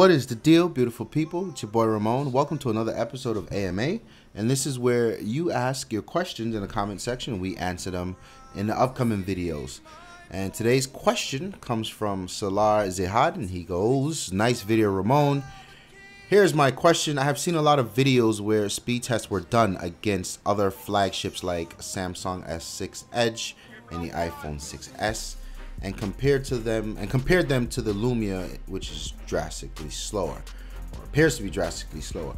What is the deal, beautiful people? It's your boy Ramon. Welcome to another episode of AMA. And this is where you ask your questions in the comment section and we answer them in the upcoming videos. And today's question comes from Salaar Zahid, and he goes, "Nice video, Ramon. Here's my question. I have seen a lot of videos where speed tests were done against other flagships like Samsung S6 Edge and the iPhone 6s and compared them to the Lumia, which is drastically slower, or appears to be drastically slower.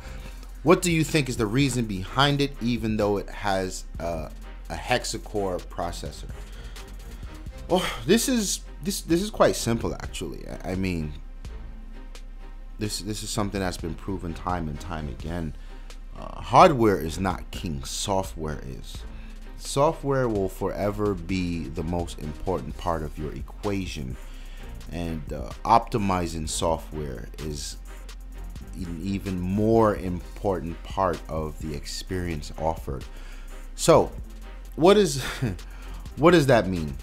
What do you think is the reason behind it, even though it has a hexa-core processor?" Oh, this is quite simple, actually. I mean, this is something that's been proven time and time again. Hardware is not king, software is. Software will forever be the most important part of your equation, and optimizing software is an even more important part of the experience offered. So, what does that mean?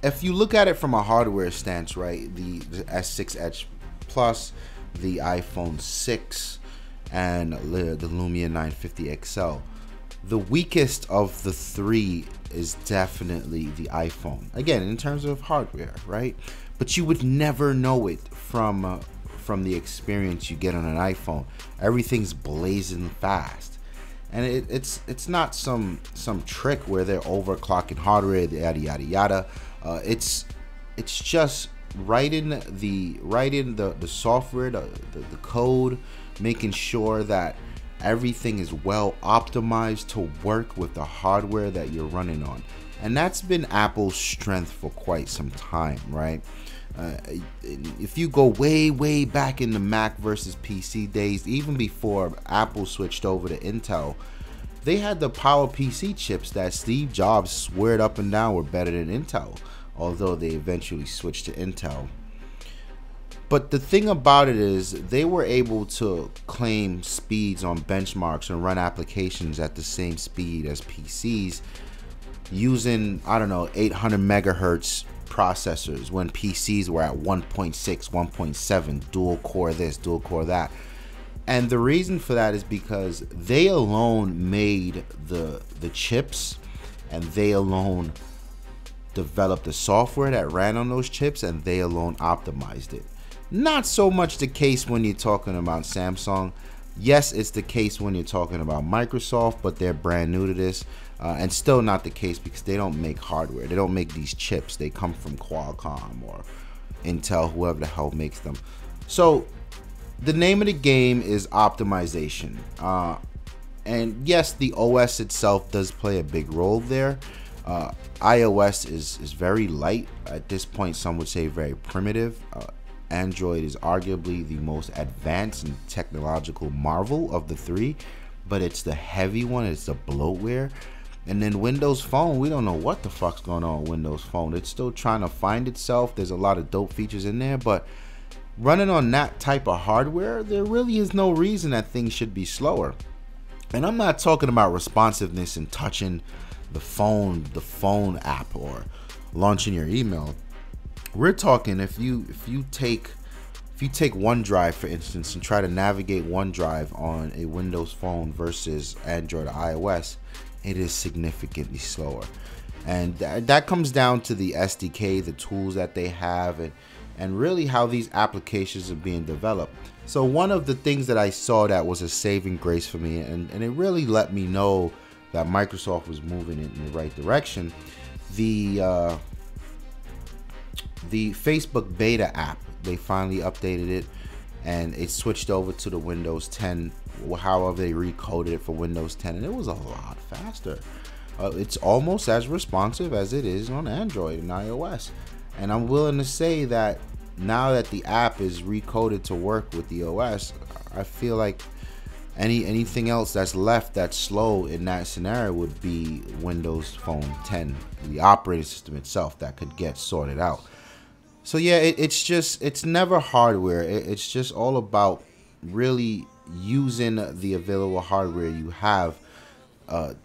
If you look at it from a hardware stance, right, the S6 Edge Plus, the iPhone 6, and the Lumia 950 XL, the weakest of the three is definitely the iPhone. Again, in terms of hardware, right? But you would never know it from the experience you get on an iPhone. Everything's blazing fast, and it's not some trick where they're overclocking hardware, yada yada yada. It's just writing the software, the code, making sure that everything is well optimized to work with the hardware that you're running on. And that's been Apple's strength for quite some time, right? If you go way back in the Mac versus PC days, even before Apple switched over to Intel, they had the PowerPC chips that Steve Jobs sweared up and down were better than Intel, although they eventually switched to Intel. But the thing about it is they were able to claim speeds on benchmarks and run applications at the same speed as PCs using, I don't know, 800 megahertz processors when PCs were at 1.6, 1.7, dual core this, dual core that. And the reason for that is because they alone made the chips, and they alone developed the software that ran on those chips, and they alone optimized it. Not so much the case when you're talking about Samsung. Yes, it's the case when you're talking about Microsoft, but they're brand new to this, and still not the case because they don't make hardware. They don't make these chips. They come from Qualcomm or Intel, whoever the hell makes them. So the name of the game is optimization. And yes, the OS itself does play a big role there. iOS is very light. At this point, some would say very primitive. Android is arguably the most advanced and technological marvel of the three, but it's the heavy one, it's the bloatware. And then Windows Phone, we don't know what the fuck's going on with Windows Phone. It's still trying to find itself. There's a lot of dope features in there, but running on that type of hardware, there really is no reason that things should be slower. And I'm not talking about responsiveness and touching the phone app or launching your email. We're talking if you take OneDrive, for instance, and try to navigate OneDrive on a Windows Phone versus Android or iOS, it is significantly slower. And that comes down to the SDK, the tools that they have, and really how these applications are being developed. So one of the things that I saw that was a saving grace for me, and it really let me know that Microsoft was moving in the right direction, the Facebook beta app, they finally updated it and it switched over to the Windows 10, however they recoded it for Windows 10, and it was a lot faster. It's almost as responsive as it is on Android and iOS. And I'm willing to say that now that the app is recoded to work with the OS, I feel like anything else that's left that's slow in that scenario would be Windows Phone 10, the operating system itself, that could get sorted out. So yeah, it's never hardware. It's just all about really using the available hardware you have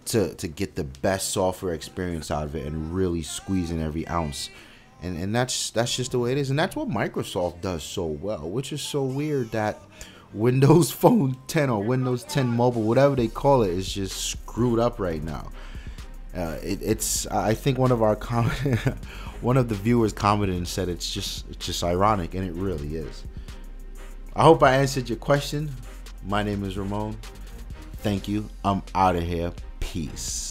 to get the best software experience out of it and really squeezing every ounce. and that's just the way it is, and that's what Microsoft does so well, which is so weird that Windows Phone 10 or Windows 10 Mobile, whatever they call it, is just screwed up right now. It's I think one of our one of the viewers commented and said it's just ironic, and it really is. I hope I answered your question. My name is Ramon. Thank you. I'm out of here. Peace.